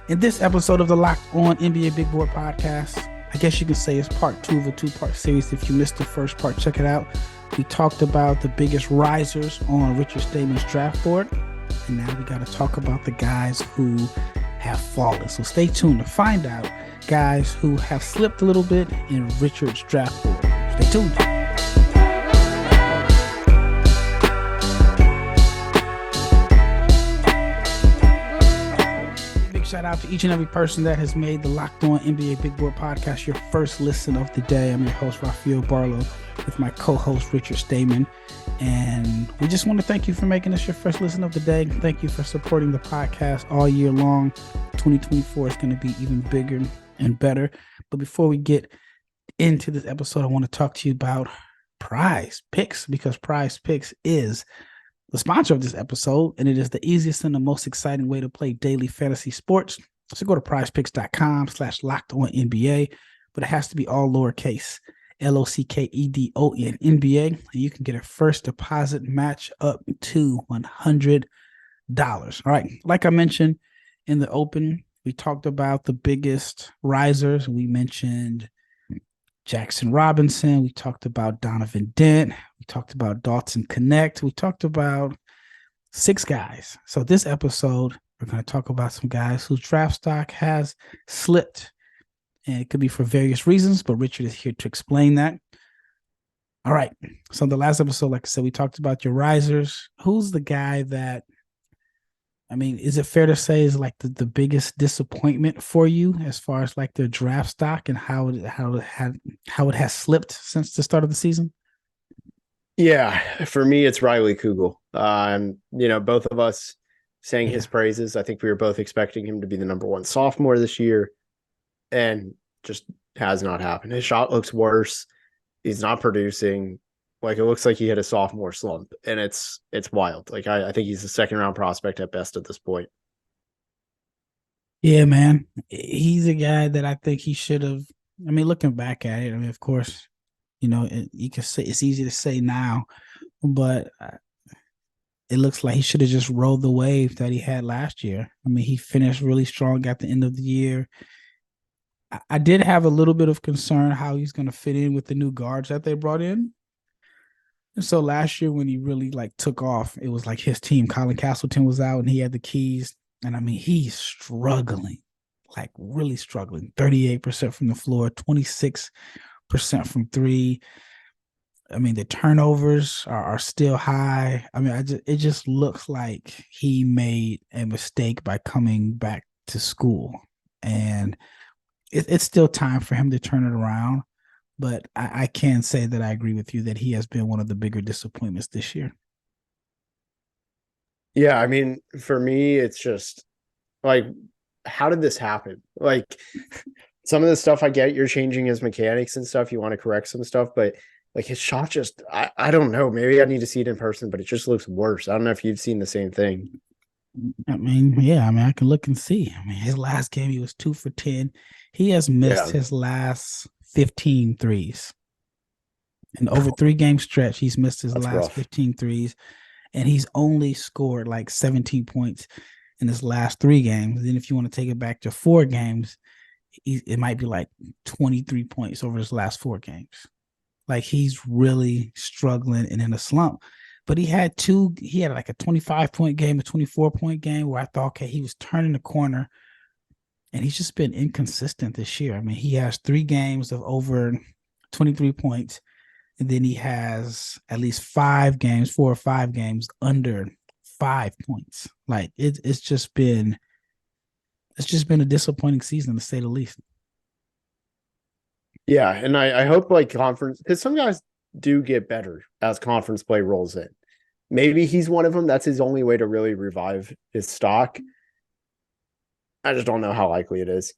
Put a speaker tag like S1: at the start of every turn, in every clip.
S1: In this episode of the Locked On NBA Big Board podcast, I guess you can say it's part 2 of a 2-part series. If you missed the first part, check it out. We talked about the biggest risers on Richard Stayman's draft board, and now we got to talk about the guys who have fallen. So stay tuned to find out guys who have slipped a little bit in Richard's draft board. Stay tuned. Shout out to each and every person that has made the Locked On NBA Big Board podcast your first listen of the day. I'm your host, Rafael Barlow, with my co-host, Richard Stayman. And we just want to thank you for making this your first listen of the day. Thank you for supporting the podcast all year long. 2024 is going to be even bigger and better. But before we get into this episode, I want to talk to you about PrizePicks, because PrizePicks is the sponsor of this episode, and it is the easiest and the most exciting way to play daily fantasy sports. So go to prizepicks.com/lockedonnba, but it has to be all lowercase, LOCKEDON NBA, and you can get a first deposit match up to $100. All right. Like I mentioned in the open, we talked about the biggest risers. We mentioned Jackson Robinson. We talked about Donovan Dent. We talked about Dalton Connect. We talked about 6 guys. So this episode, we're going to talk about some guys whose draft stock has slipped. And it could be for various reasons, but Richard is here to explain that. All right. So in the last episode, like I said, we talked about your risers. Who's the guy that, is it fair to say is like the biggest disappointment for you as far as like their draft stock and how it has slipped since the start of the season?
S2: Yeah, for me, it's Riley Kugel. Both of us sang his praises. I think we were both expecting him to be the number one sophomore this year, and just has not happened. His shot looks worse. He's not producing. Like, it looks like he had a sophomore slump, and it's wild. Like, I think he's a second round prospect at best at this point.
S1: Yeah, man. He's a guy that I think he should have. Looking back at it, of course, you can say it's easy to say now, but it looks like he should have just rode the wave that he had last year. He finished really strong at the end of the year. I did have a little bit of concern how he's going to fit in with the new guards that they brought in. And so last year when he really took off, it was like his team. Colin Castleton was out and he had the keys. And he's struggling, really struggling. 38% from the floor, 26% from three. The turnovers are still high. It just looks like he made a mistake by coming back to school. And it's still time for him to turn it around. But I can say that I agree with you that he has been one of the bigger disappointments this year.
S2: Yeah, for me, it's just like, how did this happen? Like, some of the stuff I get, you're changing his mechanics and stuff. You want to correct some stuff, but like his shot just, I don't know. Maybe I need to see it in person, but it just looks worse. I don't know if you've seen the same thing.
S1: I can look and see. His last game, he was 2 for 10. He has missed his last 15 threes. In over 3-game stretch, he's missed his last 15 threes, and he's only scored 17 points in his last 3 games. Then if you want to take it back to 4 games, it might be 23 points over his last 4 games. He's really struggling and in a slump. But he had a 25-point game, a 24-point game where I thought, okay, he was turning the corner, and he's just been inconsistent this year. He has 3 games of over 23 points, and then he has at least 4 or 5 games under 5 points. It's just been a disappointing season, to say the least.
S2: Yeah, and I hope conference, because some guys do get better as conference play rolls in. Maybe he's one of them. That's his only way to really revive his stock. I just don't know how likely it is.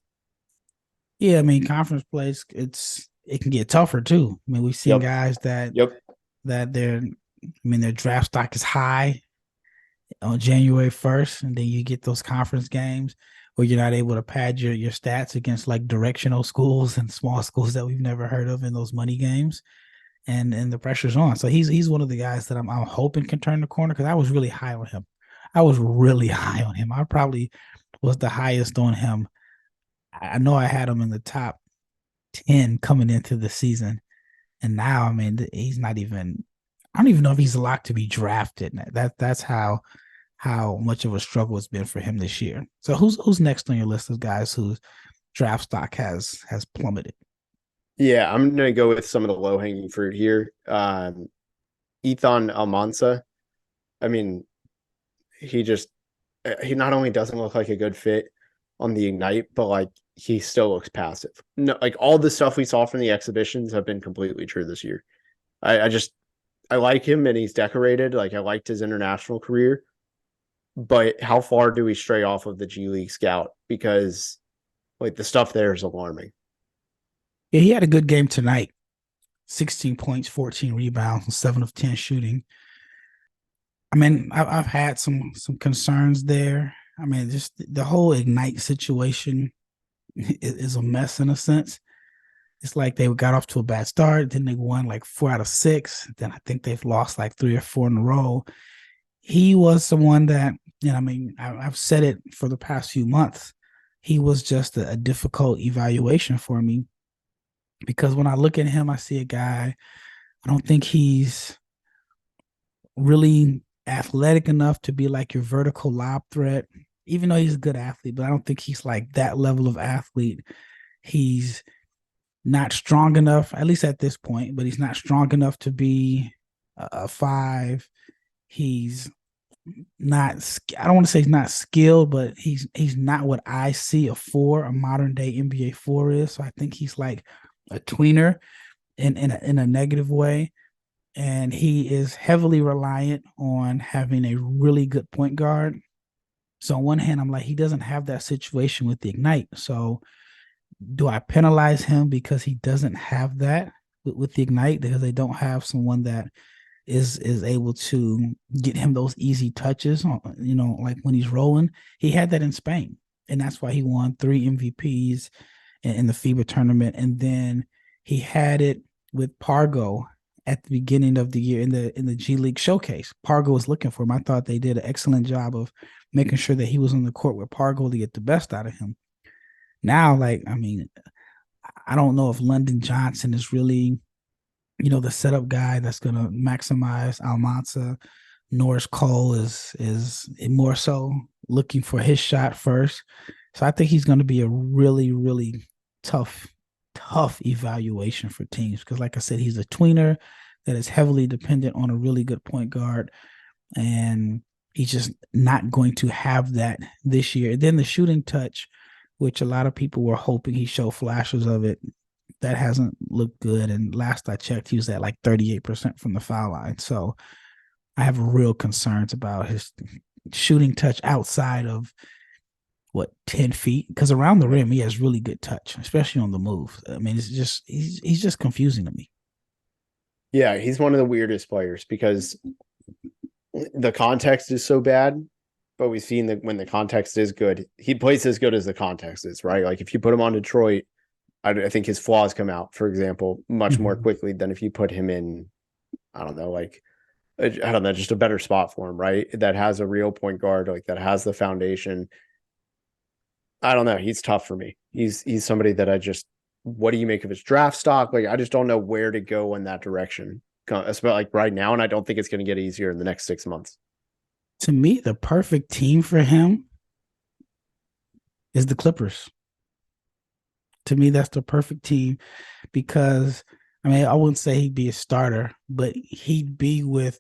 S1: Yeah, conference plays, it can get tougher too. We've seen guys that their draft stock is high on January 1st, and then you get those conference games where you're not able to pad your stats against directional schools and small schools that we've never heard of in those money games. And the pressure's on. So he's one of the guys that I'm hoping can turn the corner, because I was really high on him. I probably was the highest on him. I know I had him in the top 10 coming into the season. And now, I mean, he's not even, I don't even know if he's locked to be drafted. That's how much of a struggle it's been for him this year. So who's next on your list of guys whose draft stock has plummeted?
S2: Yeah, I'm gonna go with some of the low hanging fruit here. Izan Almansa. I mean, he just he not only doesn't look like a good fit on the Ignite, but like he still looks passive. No, like all the stuff we saw from the exhibitions have been completely true this year. I just I like him and he's decorated. Like I liked his international career, but how far do we stray off of the G League scout? Because like the stuff there is alarming.
S1: Yeah, he had a good game tonight. 16 points, 14 rebounds, 7 of 10 shooting. I mean, I've had some concerns there. I mean, just the whole Ignite situation is a mess in a sense. It's like they got off to a bad start, then they won like 4 out of 6. Then I think they've lost like 3 or 4 in a row. He was someone that, I mean, I've said it for the past few months. He was just a difficult evaluation for me because when I look at him, I see a guy. I don't think he's really athletic enough to be like your vertical lob threat, even though he's a good athlete, but I don't think he's like that level of athlete. He's not strong enough, at least at this point, but he's not strong enough to be a five. He's not, I don't want to say he's not skilled, but he's not what I see a modern day NBA four is. So I think he's like a tweener in a negative way. And he is heavily reliant on having a really good point guard. So on one hand, I'm like, he doesn't have that situation with the Ignite. So do I penalize him because he doesn't have that with the Ignite, because they don't have someone that is able to get him those easy touches on, like when he's rolling? He had that in Spain, and that's why he won 3 MVPs in the FIBA tournament. And then he had it with Pargo at the beginning of the year in the G League showcase. Pargo was looking for him. I thought they did an excellent job of making sure that he was on the court with Pargo to get the best out of him. Now, like, I mean, I don't know if London Johnson is really, the setup guy that's going to maximize Almansa. Norris Cole is more so looking for his shot first. So I think he's going to be a really, really tough evaluation for teams because, like I said, he's a tweener that is heavily dependent on a really good point guard, and he's just not going to have that this year. And then the shooting touch, which a lot of people were hoping he showed flashes of it, that hasn't looked good. And last I checked, he was at like 38% from the foul line. So I have real concerns about his shooting touch outside of 10 feet, because around the rim he has really good touch, especially on the move. I mean, it's just he's just confusing to me.
S2: Yeah, he's one of the weirdest players because the context is so bad, but we've seen that when the context is good, he plays as good as the context is, right? Like if you put him on Detroit, I think his flaws come out, for example, much more quickly than if you put him in, I don't know, just a better spot for him, right? That has a real point guard, like that has the foundation. I don't know. He's tough for me. He's somebody that what do you make of his draft stock? Like, I just don't know where to go in that direction, especially like right now. And I don't think it's going to get easier in the next 6 months.
S1: To me, the perfect team for him is the Clippers. To me, that's the perfect team because, I mean, I wouldn't say he'd be a starter, but he'd be with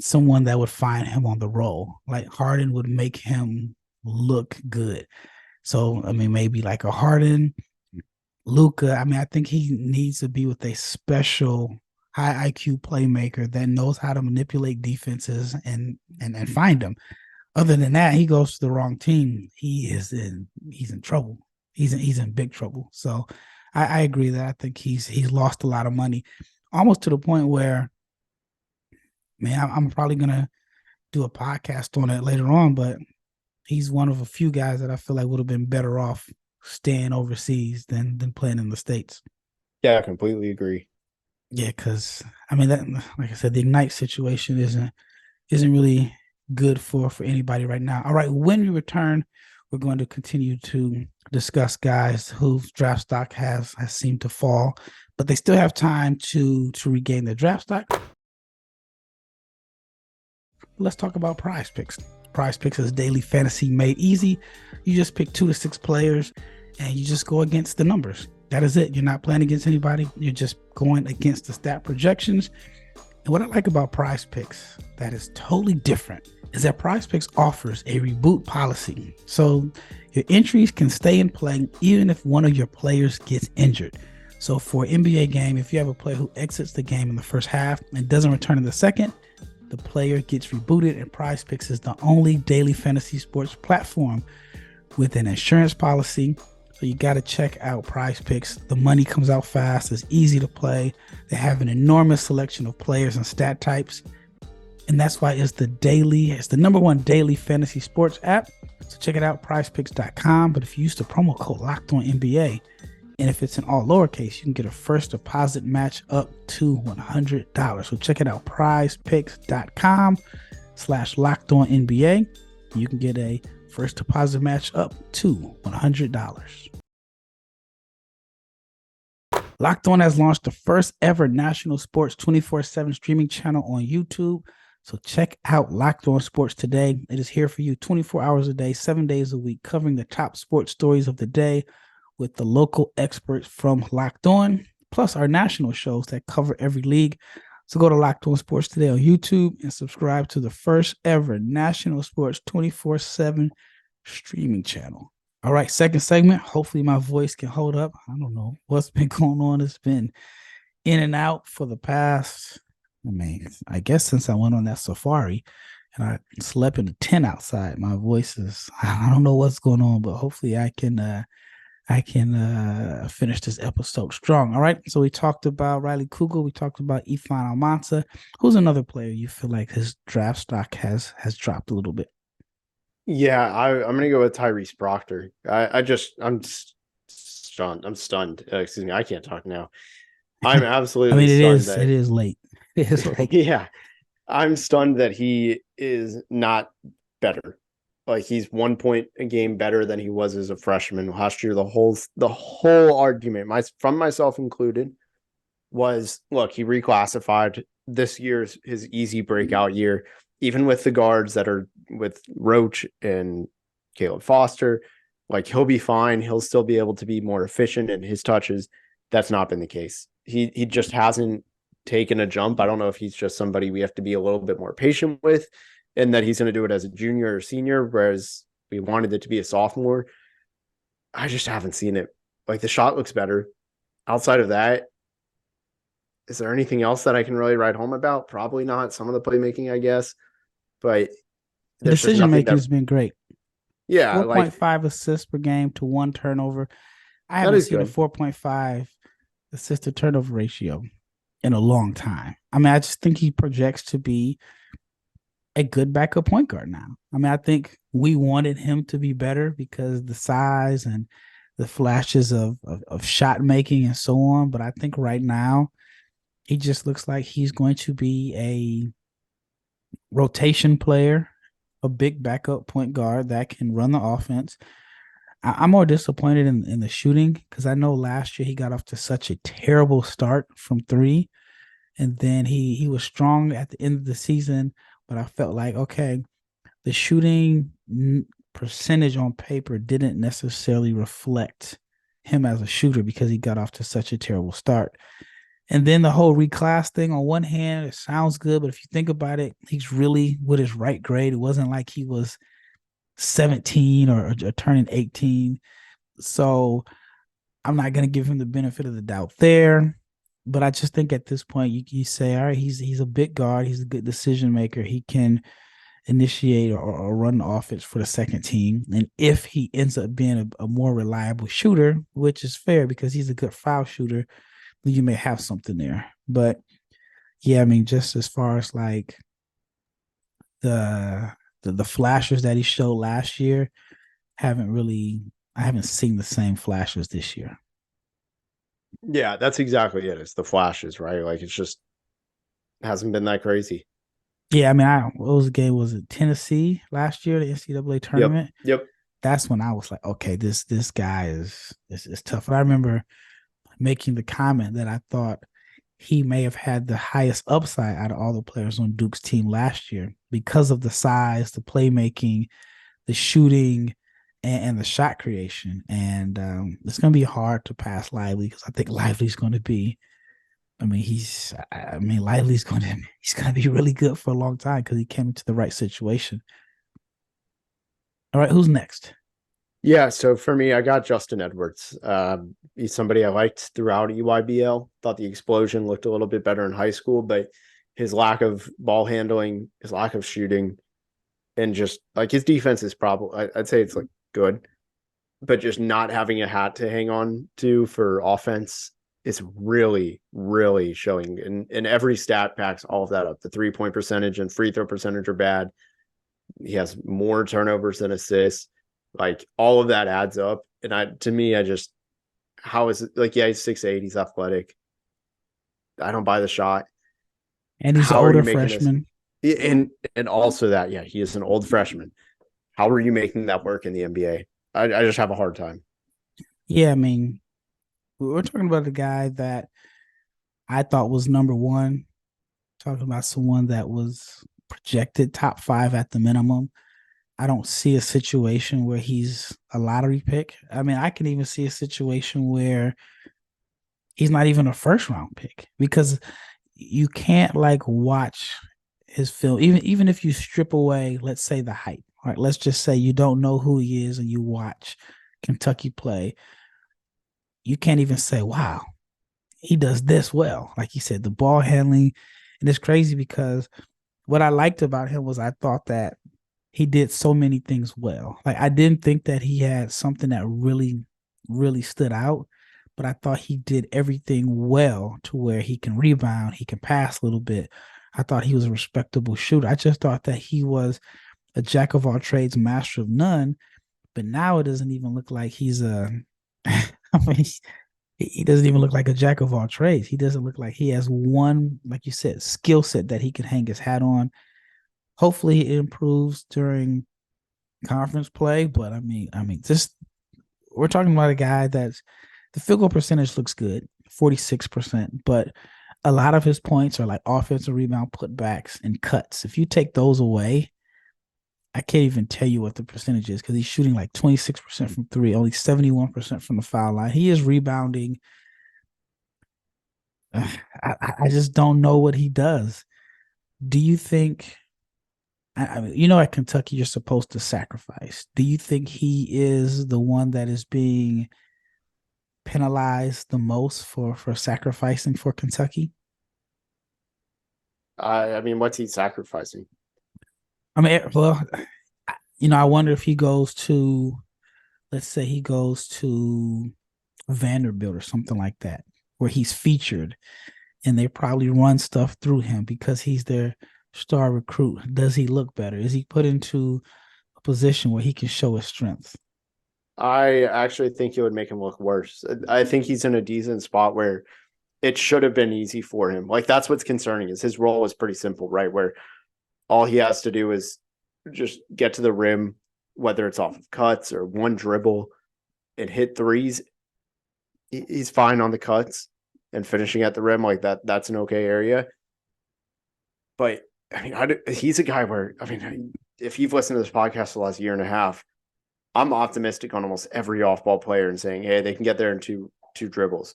S1: someone that would find him on the roll. Like Harden would make him look good. So, I mean, maybe like a Harden, Luka. I mean, I think he needs to be with a special high IQ playmaker that knows how to manipulate defenses and find them. Other than that, he goes to the wrong team. He's in trouble. He's in big trouble. So I agree that I think he's lost a lot of money, almost to the point where, man, I'm probably gonna do a podcast on it later on, but he's one of a few guys that I feel like would have been better off staying overseas than playing in the States.
S2: Yeah, I completely agree.
S1: Yeah, because I mean that, like I said, the Ignite situation isn't really good for anybody right now. All right, when we return, We're going to continue to discuss guys whose draft stock has seemed to fall, but they still have time to regain their draft stock. Let's talk about PrizePicks. PrizePicks is daily fantasy made easy. You just pick 2 to 6 players and you just go against the numbers. That is it. You're not playing against anybody. You're just going against the stat projections. And what I like about PrizePicks that is totally different is that PrizePicks offers a reboot policy. So your entries can stay in play even if one of your players gets injured. So for an NBA game, if you have a player who exits the game in the first half and doesn't return in the second, the player gets rebooted, and PrizePicks is the only daily fantasy sports platform with an insurance policy. So you got to check out PrizePicks. The money comes out fast. It's easy to play. They have an enormous selection of players and stat types. And that's why it's the number one daily fantasy sports app. So check it out, prizepicks.com. But if you use the promo code LOCKEDONNBA, and if it's in all lowercase, you can get a first deposit match up to $100. So check it out, prizepicks.com/LockedOnNBA. You can get a first deposit match up to $100. Locked On has launched the first ever national sports 24/7 streaming channel on YouTube. So check out Locked On Sports today. It is here for you 24 hours a day, 7 days a week, covering the top sports stories of the day with the local experts from Locked On, plus our national shows that cover every league. So go to Locked On Sports today on YouTube and subscribe to the first ever national sports 24/7 streaming channel. All right, second segment. Hopefully my voice can hold up. I don't know what's been going on. It's been in and out for the past, I guess since I went on that safari and I slept in a tent outside. My voice is, I don't know what's going on, but hopefully I can finish this episode strong. All right. So we talked about Riley Kugel. We talked about Izan Almansa. Who's another player you feel like his draft stock has dropped a little bit?
S2: Yeah, I'm going to go with Tyrese Proctor. I'm stunned. I'm stunned. Excuse me. I can't talk now. I'm absolutely stunned.
S1: It is late. It is late.
S2: Yeah. I'm stunned that he is not better. Like, he's 1 point a game better than he was as a freshman last year. The whole argument, from myself included, was, look, he reclassified. This year's his easy breakout year, even with the guards that are with Roach and Caleb Foster. Like, he'll be fine. He'll still be able to be more efficient in his touches. That's not been the case. He just hasn't taken a jump. I don't know if he's just somebody we have to be a little bit more patient with, and that he's going to do it as a junior or senior, whereas we wanted it to be a sophomore. I just haven't seen it. Like, the shot looks better. Outside of that, is there anything else that I can really write home about? Probably not. Some of the playmaking, I guess. But
S1: the decision making has been great.
S2: Yeah.
S1: 4.5 assists per game to 1 turnover. I haven't seen a 4.5 assist to turnover ratio in a long time. I mean, I just think he projects to be a good backup point guard now. I mean, I think we wanted him to be better because the size and the flashes of shot making and so on. But I think right now he just looks like he's going to be a rotation player, a big backup point guard that can run the offense. I'm more disappointed in the shooting because I know last year he got off to such a terrible start from 3. And then he was strong at the end of the season, but I felt like, okay, the shooting percentage on paper didn't necessarily reflect him as a shooter because he got off to such a terrible start. And then the whole reclass thing, on one hand, it sounds good, but if you think about it, he's really with his right grade. It wasn't like he was 17 or turning 18. So I'm not going to give him the benefit of the doubt there. But I just think at this point, you say, all right, he's a big guard. He's a good decision maker. He can initiate or run the offense for the second team. And if he ends up being a more reliable shooter, which is fair because he's a good foul shooter, then you may have something there. But yeah, I mean, just as far as like the flashes that he showed last year, I haven't seen the same flashes this year.
S2: Yeah, that's exactly it. It's the flashes, right? Like, it's just hasn't been that crazy.
S1: Yeah, I mean, what was the game? Was it Tennessee last year, the NCAA tournament?
S2: Yep.
S1: that's when I was like, okay, this guy is tough. And I remember making the comment that I thought he may have had the highest upside out of all the players on Duke's team last year because of the size, the playmaking, the shooting, and the shot creation. And it's going to be hard to pass Lively because I think Lively's going to be. Lively's he's going to be really good for a long time because he came into the right situation. All right, who's next?
S2: Yeah, so for me, I got Justin Edwards. He's somebody I liked throughout EYBL. Thought the explosion looked a little bit better in high school, but his lack of ball handling, his lack of shooting, and just like his defense is probably, I'd say it's like good, but just not having a hat to hang on to for offense is really, really showing. And every stat backs all of that up. The 3-point percentage and free throw percentage are bad. He has more turnovers than assists. Like all of that adds up. And how is it like, yeah, he's 6'8", he's athletic. I don't buy the shot.
S1: And he's an older freshman.
S2: This? And also that, yeah, he is an old freshman. How are you making that work in the NBA? I just have a hard time.
S1: Yeah, I mean, we're talking about a guy that I thought was number one, talking about someone that was projected top 5 at the minimum. I don't see a situation where he's a lottery pick. I mean, I can even see a situation where he's not even a first round pick because you can't like watch his film, even if you strip away, let's say, the hype. All right, let's just say you don't know who he is and you watch Kentucky play. You can't even say, wow, he does this well. Like you said, the ball handling. And it's crazy because what I liked about him was I thought that he did so many things well. Like I didn't think that he had something that really, really stood out, but I thought he did everything well to where he can rebound, he can pass a little bit. I thought he was a respectable shooter. I just thought that he was a jack of all trades, master of none. But now it doesn't even look like he's a. I mean, he doesn't even look like a jack of all trades. He doesn't look like he has one, like you said, skill set that he can hang his hat on. Hopefully it improves during conference play, but I mean, just we're talking about a guy that's the field goal percentage looks good, 46%, but a lot of his points are like offensive rebound putbacks and cuts. If you take those away, I can't even tell you what the percentage is because he's shooting like 26% from three, only 71% from the foul line. He is rebounding. I just don't know what he does. Do you think? I mean, at Kentucky, you're supposed to sacrifice. Do you think he is the one that is being penalized the most for sacrificing for Kentucky?
S2: I mean, what's he sacrificing?
S1: I mean, well, I wonder if he goes to, let's say he goes to Vanderbilt or something like that, where he's featured and they probably run stuff through him because he's their star recruit. Does he look better? Is he put into a position where he can show his strength?
S2: I actually think it would make him look worse. I think he's in a decent spot where it should have been easy for him. Like that's what's concerning is his role is pretty simple, right? Where all he has to do is just get to the rim, whether it's off of cuts or one dribble and hit threes. He's fine on the cuts and finishing at the rim like that. That's an okay area. But I mean, he's a guy where, I mean, if you've listened to this podcast the last year and a half, I'm optimistic on almost every off-ball player and saying, hey, they can get there in two dribbles.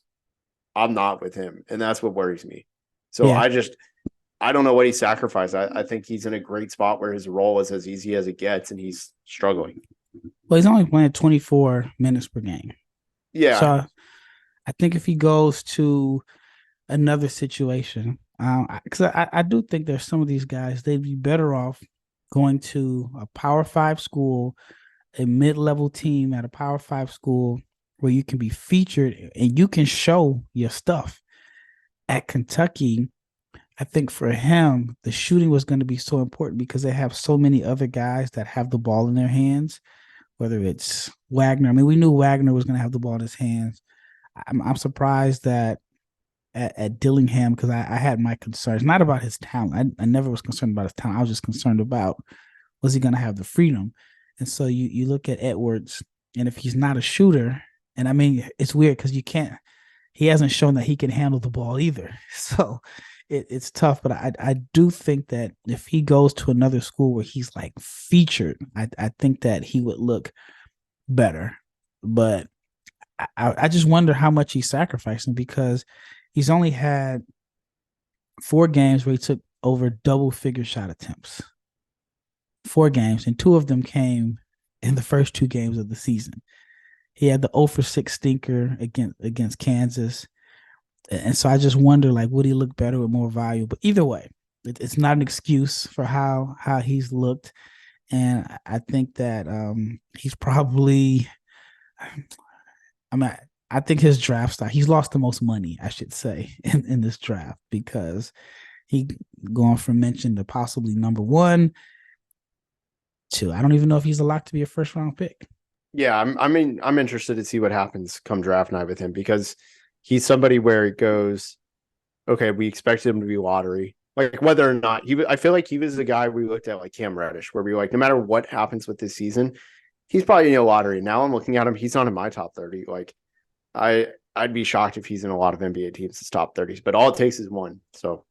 S2: I'm not with him, and that's what worries me. So yeah. I don't know what he sacrificed. I think he's in a great spot where his role is as easy as it gets, and he's struggling.
S1: Well, he's only playing 24 minutes per game.
S2: Yeah.
S1: So I think if he goes to another situation, because I do think there's some of these guys, they'd be better off going to a Power 5 school, a mid-level team at a Power 5 school where you can be featured and you can show your stuff. At Kentucky, I think for him, the shooting was going to be so important because they have so many other guys that have the ball in their hands, whether it's Wagner. I mean, we knew Wagner was going to have the ball in his hands. I'm surprised that at Dillingham, because I had my concerns, not about his talent. I never was concerned about his talent. I was just concerned about, was he going to have the freedom? And so you look at Edwards, and if he's not a shooter, and I mean, it's weird because he hasn't shown that he can handle the ball either. So it's tough, but I do think that if he goes to another school where he's like featured, I think that he would look better. But I just wonder how much he's sacrificing, because he's only had 4 games where he took over double figure shot attempts. 4 games, and 2 of them came in the first 2 games of the season. He had the 0 for 6 stinker against Kansas. And so I just wonder, like, would he look better with more value? But either way, it's not an excuse for how he's looked. And I think that he's probably, I mean, I think his draft stock, he's lost the most money, I should say, in this draft, because he going from mention to possibly number one to, I don't even know if he's a lock to be a first round pick.
S2: Yeah, I'm interested to see what happens come draft night with him, because he's somebody where it goes, okay, we expected him to be lottery. Like, whether or not I feel like he was the guy we looked at like Cam Reddish, where we were like, no matter what happens with this season, he's probably in a lottery. Now I'm looking at him, he's not in my top 30. Like, I'd be shocked if he's in a lot of NBA teams' top 30s, but all it takes is one. So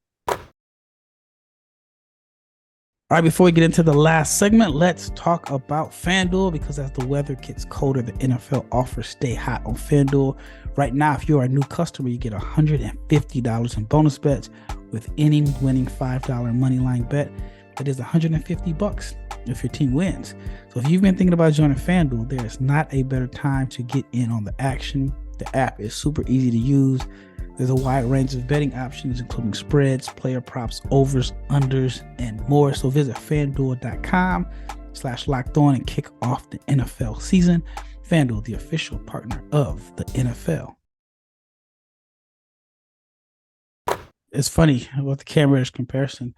S1: all right, before we get into the last segment, let's talk about FanDuel, because as the weather gets colder, the NFL offers stay hot on FanDuel. Right now, if you're a new customer, you get $150 in bonus bets with any winning $5 moneyline bet. That is $150 if your team wins. So if you've been thinking about joining FanDuel, there is not a better time to get in on the action. The app is super easy to use. There's a wide range of betting options, including spreads, player props, overs, unders, and more. So visit FanDuel.com/locked-on and kick off the NFL season. FanDuel, the official partner of the NFL. It's funny about the Cam Reddish comparison.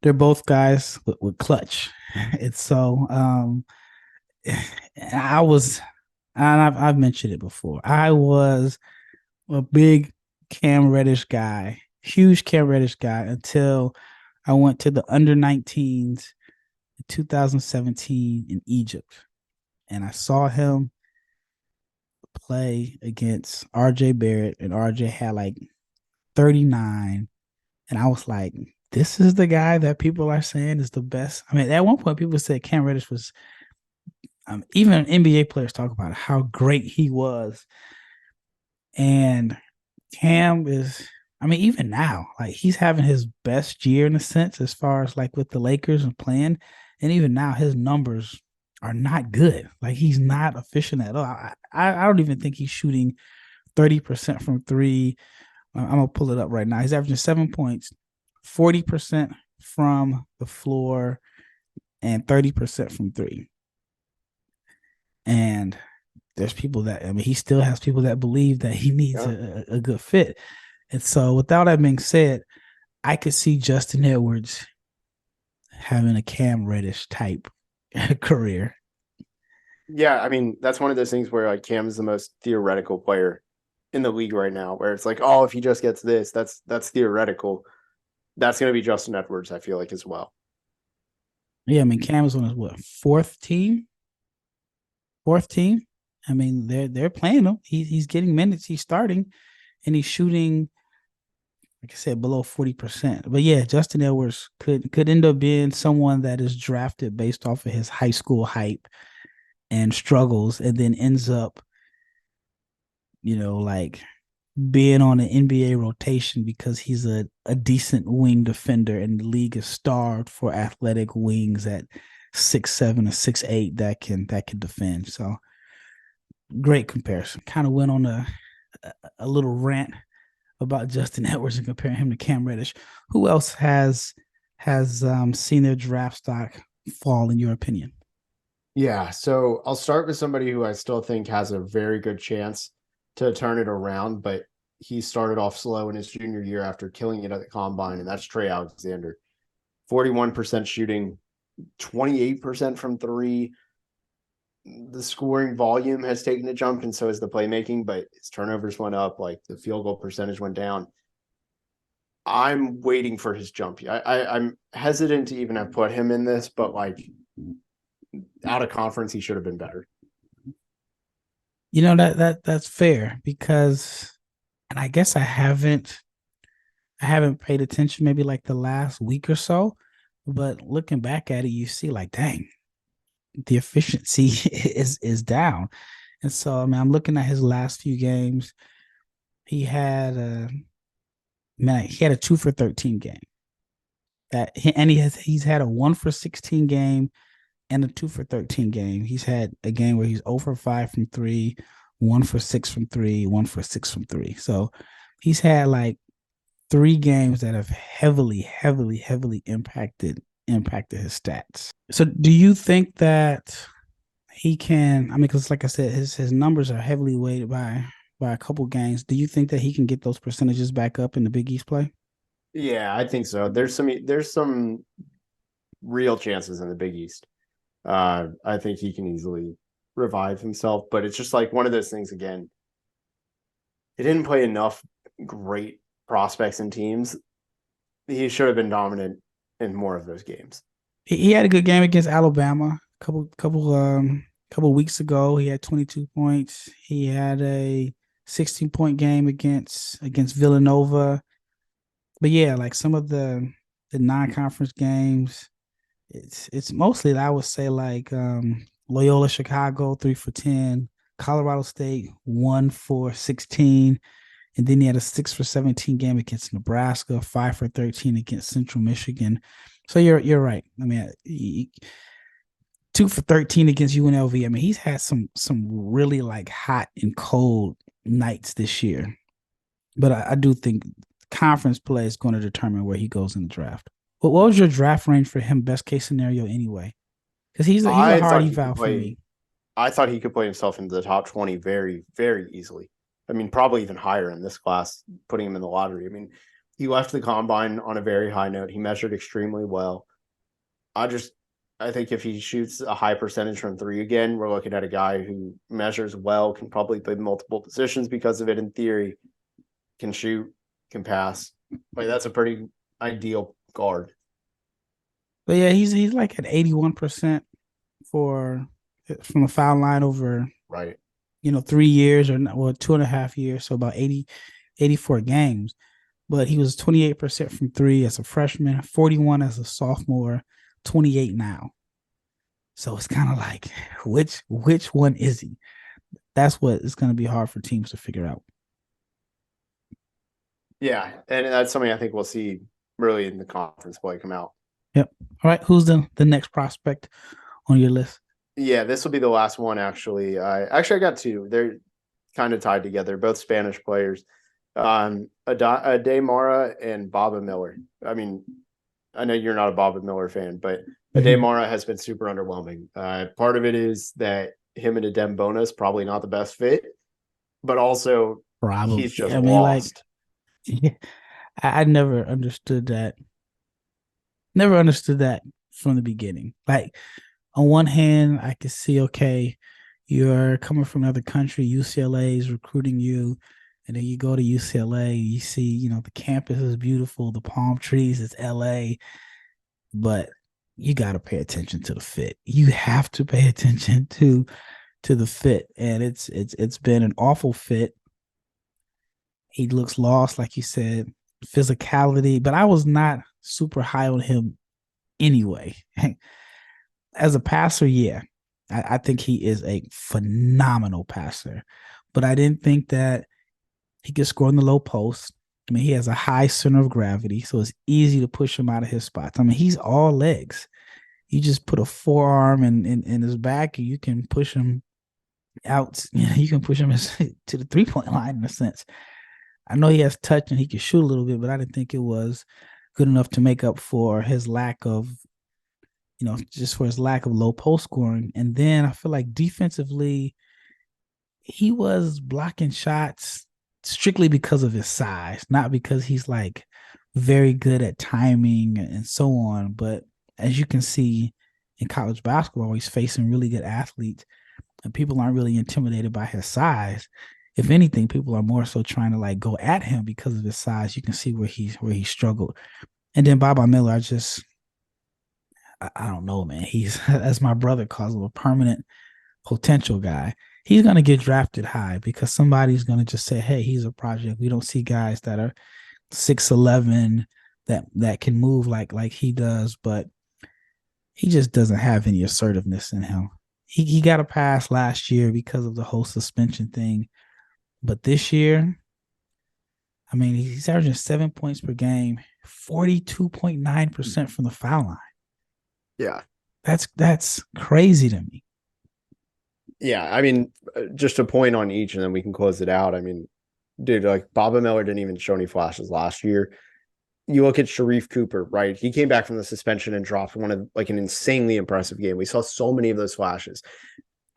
S1: They're both guys with clutch. It's so I've mentioned it before. I was a big Cam Reddish guy, huge Cam Reddish guy, until I went to the under-19s in 2017 in Egypt, and I saw him play against RJ Barrett, and RJ had like 39, and I was like, this is the guy that people are saying is the best. I mean, at one point people said Cam Reddish was, even NBA players talk about how great he was. And Cam is, I mean, even now, like, he's having his best year in a sense, as far as like with the Lakers and playing. And even now, his numbers are not good. Like, he's not efficient at all. I don't even think he's shooting 30% from three. I'm gonna pull it up right now. He's averaging 7 points, 40% from the floor, and 30% from three. And there's people that, I mean, he still has people that believe that he needs a good fit. And so, without that being said, I could see Justin Edwards having a Cam Reddish type career.
S2: yeah, I mean, that's one of those things where like Cam is the most theoretical player in the league right now, where it's like, oh, if he just gets this, that's theoretical. That's going to be Justin Edwards, I feel like, as well.
S1: Yeah, I mean, Cam is on his what, fourth team. I mean, they're playing him. He's getting minutes. He's starting, and he's shooting, like I said, below 40%. But yeah, Justin Edwards could end up being someone that is drafted based off of his high school hype and struggles, and then ends up, like, being on an NBA rotation because he's a decent wing defender, and the league is starved for athletic wings at 6'7" or 6'8" that can defend. So great comparison. Kind of went on a little rant about Justin Edwards and comparing him to Cam Reddish. Who else has seen their draft stock fall, in your opinion?
S2: Yeah, so I'll start with somebody who I still think has a very good chance to turn it around, but he started off slow in his junior year after killing it at the combine, and that's Trey Alexander. 41% shooting, 28% from three. The scoring volume has taken a jump, and so has the playmaking, but his turnovers went up, like the field goal percentage went down. I'm waiting for his jump. I'm hesitant to even have put him in this, but like, out of conference, he should have been better.
S1: That's fair because, and I guess I haven't paid attention maybe like the last week or so, but looking back at it, you see like, dang, the efficiency is down. And so, I mean, I'm looking at his last few games. He had he had a 2 for 13 game. He's had a 1 for 16 game and a 2 for 13 game. He's had a game where he's 0 for 5 from three, 1 for 6 from three, 1 for 6 from three. So he's had like 3 games that have heavily, heavily, heavily impacted his stats. So do you think that he can? I mean, because like I said, his numbers are heavily weighted by a couple games. Do you think that he can get those percentages back up in the Big East play?
S2: Yeah, I think so. There's some real chances in the Big East. I think he can easily revive himself, but it's just like one of those things again. He didn't play enough great prospects and teams. He should have been dominant in more of those games.
S1: He had a good game against Alabama couple weeks ago. He had 22 points. He had a 16-point game against Villanova. But yeah, like some of the non-conference games, it's mostly I would say like Loyola Chicago 3 for 10, Colorado State 1 for 16, and then he had a 6 for 17 game against Nebraska, 5 for 13 against Central Michigan. So you're right. I mean, 2 for 13 against UNLV. I mean, he's had some really like hot and cold nights this year, but I do think conference play is going to determine where he goes in the draft. But what was your draft range for him? Best case scenario, anyway, because he's a hard eval for me.
S2: I thought he could play himself into the top 20 very, very easily. I mean, probably even higher in this class, putting him in the lottery. I mean, he left the combine on a very high note. He measured extremely well. I think if he shoots a high percentage from three again, we're looking at a guy who measures well, can probably play multiple positions because of it in theory, can shoot, can pass. Like that's a pretty ideal guard.
S1: But yeah, he's like at 81% for from the foul line over
S2: Right.
S1: 3 years or 2.5 years, so about 84 games. But he was 28% from three as a freshman, 41 as a sophomore, 28 now. So it's kind of like which one is he? That's what it's going to be hard for teams to figure out.
S2: Yeah, and that's something I think we'll see really in the conference play come out.
S1: Yep. All right. Who's the next prospect on your list?
S2: Yeah, this will be the last one. Actually, I got two. They're kind of tied together. Both Spanish players, Aday Mara and Baba Miller. I mean, I know you're not a Baba Miller fan, but Aday Mara has been super underwhelming. Part of it is that him and Adem Bona is probably not the best fit, but also
S1: Probably.
S2: he's just
S1: I mean,
S2: lost.
S1: I never understood that. Never understood that from the beginning. Like, on one hand, I could see, okay, you're coming from another country, UCLA is recruiting you, and then you go to UCLA, you see, the campus is beautiful, the palm trees, it's LA, but you got to pay attention to the fit. You have to pay attention to the fit, and it's been an awful fit. He looks lost, like you said, physicality, but I was not super high on him anyway. As a passer, yeah, I think he is a phenomenal passer, but I didn't think that he could score in the low post. I mean, he has a high center of gravity, so it's easy to push him out of his spots. I mean, he's all legs. You just put a forearm in his back, and you can push him out. You can push him to the 3-point line in a sense. I know he has touch and he can shoot a little bit, but I didn't think it was good enough to make up for his lack of, just for his lack of low post scoring. And then I feel like defensively, he was blocking shots strictly because of his size, not because he's like very good at timing and so on. But as you can see in college basketball, he's facing really good athletes, and people aren't really intimidated by his size. If anything, people are more so trying to like go at him because of his size. You can see where he struggled. And then Baba Miller, I don't know, man. He's, as my brother calls him, a permanent potential guy. He's going to get drafted high because somebody's going to just say, hey, he's a project. We don't see guys that are 6'11" that can move like he does, but he just doesn't have any assertiveness in him. He got a pass last year because of the whole suspension thing, but this year, I mean, he's averaging 7 points per game, 42.9% from the foul line.
S2: Yeah.
S1: That's crazy to me.
S2: Yeah, I mean, just a point on each, and then we can close it out. I mean, dude, like Baba Miller didn't even show any flashes last year. You look at Sharif Cooper, right? He came back from the suspension and dropped one of like an insanely impressive game. We saw so many of those flashes,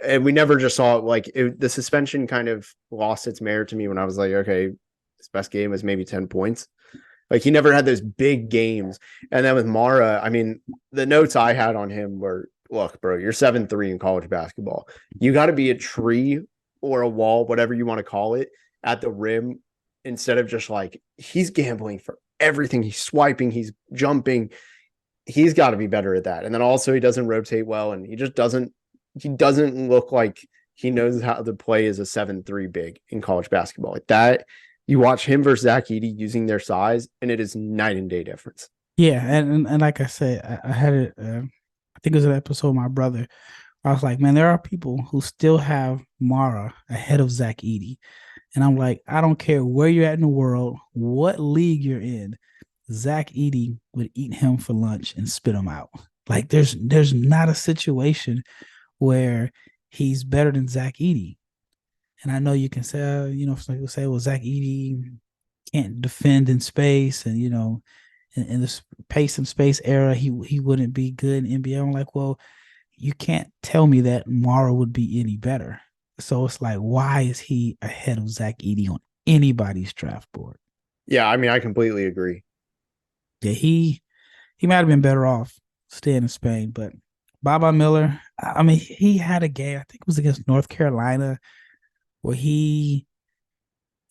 S2: and we never just saw the suspension kind of lost its merit to me when I was like, okay, his best game was maybe 10 points. Like he never had those big games. And then with Mara, I mean, the notes I had on him were, look, bro, you're 7'3" in college basketball. You got to be a tree or a wall, whatever you want to call it, at the rim instead of just like he's gambling for everything. He's swiping, he's jumping. He's got to be better at that. And then also he doesn't rotate well, and he doesn't look like he knows how to play as a 7'3" big in college basketball. Like that, you watch him versus Zach Edey using their size, and it is night and day difference.
S1: Yeah, and like I said, I had it. I think it was an episode of my brother. I was like, man, there are people who still have Mara ahead of Zach Edey. And I'm like, I don't care where you're at in the world, what league you're in, Zach Edey would eat him for lunch and spit him out. Like there's not a situation where he's better than Zach Edey. And I know you can say, some people say, well, Zach Edey can't defend in space, and in the pace and space era, he wouldn't be good in NBA. I'm like, well, you can't tell me that Mara would be any better. So it's like, why is he ahead of Zach Edey on anybody's draft board?
S2: Yeah, I mean, I completely agree.
S1: Yeah, he might have been better off staying in Spain, but Baba Miller, I mean, he had a game, I think it was against North Carolina, where he,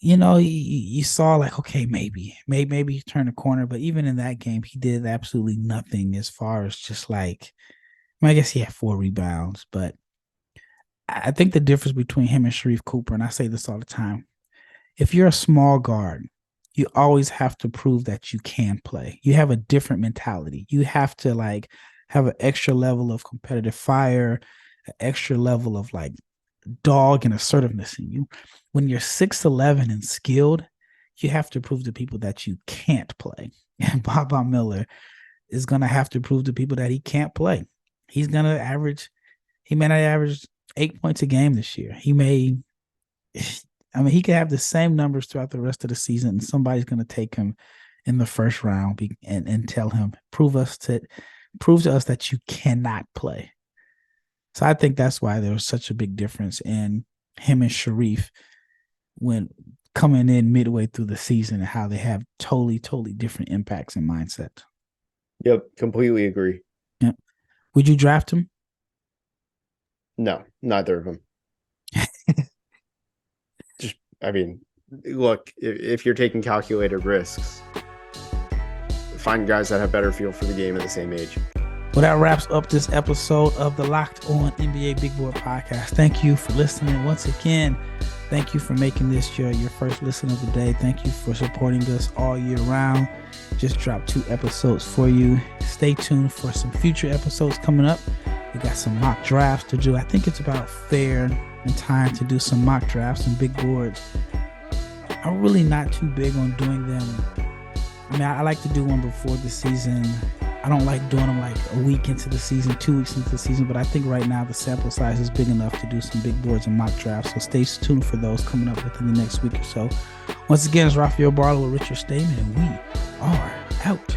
S1: you saw like, okay, maybe he turned a corner, but even in that game, he did absolutely nothing as far as just like, I guess he had 4 rebounds, but I think the difference between him and Sharif Cooper, and I say this all the time, if you're a small guard, you always have to prove that you can play. You have a different mentality. You have to like have an extra level of competitive fire, an extra level of like dog and assertiveness in you. When you're 6'11" and skilled, you have to prove to people that you can't play. And Baba Miller is going to have to prove to people that he can't play. He may not average 8 points a game this year. He could have the same numbers throughout the rest of the season, and somebody's going to take him in the first round and tell him, prove to us that you cannot play. So I think that's why there was such a big difference in him and Sharif when coming in midway through the season, and how they have totally different impacts and mindset.
S2: Yep, completely agree.
S1: Yep. Would you draft him?
S2: No, neither of them. I mean, look, if you're taking calculated risks, find guys that have better feel for the game at the same age.
S1: Well, that wraps up this episode of the Locked On NBA Big Board Podcast. Thank you for listening once again. Thank you for making this your first listen of the day. Thank you for supporting us all year round. Just dropped 2 episodes for you. Stay tuned for some future episodes coming up. We got some mock drafts to do. I think it's about fair and time to do some mock drafts and big boards. I'm really not too big on doing them. I mean, I like to do one before the season. I don't like doing them like a week into the season, 2 weeks into the season, but I think right now the sample size is big enough to do some big boards and mock drafts. So stay tuned for those coming up within the next week or so. Once again, it's Rafael Barlow with Richard Stayman, and we are out.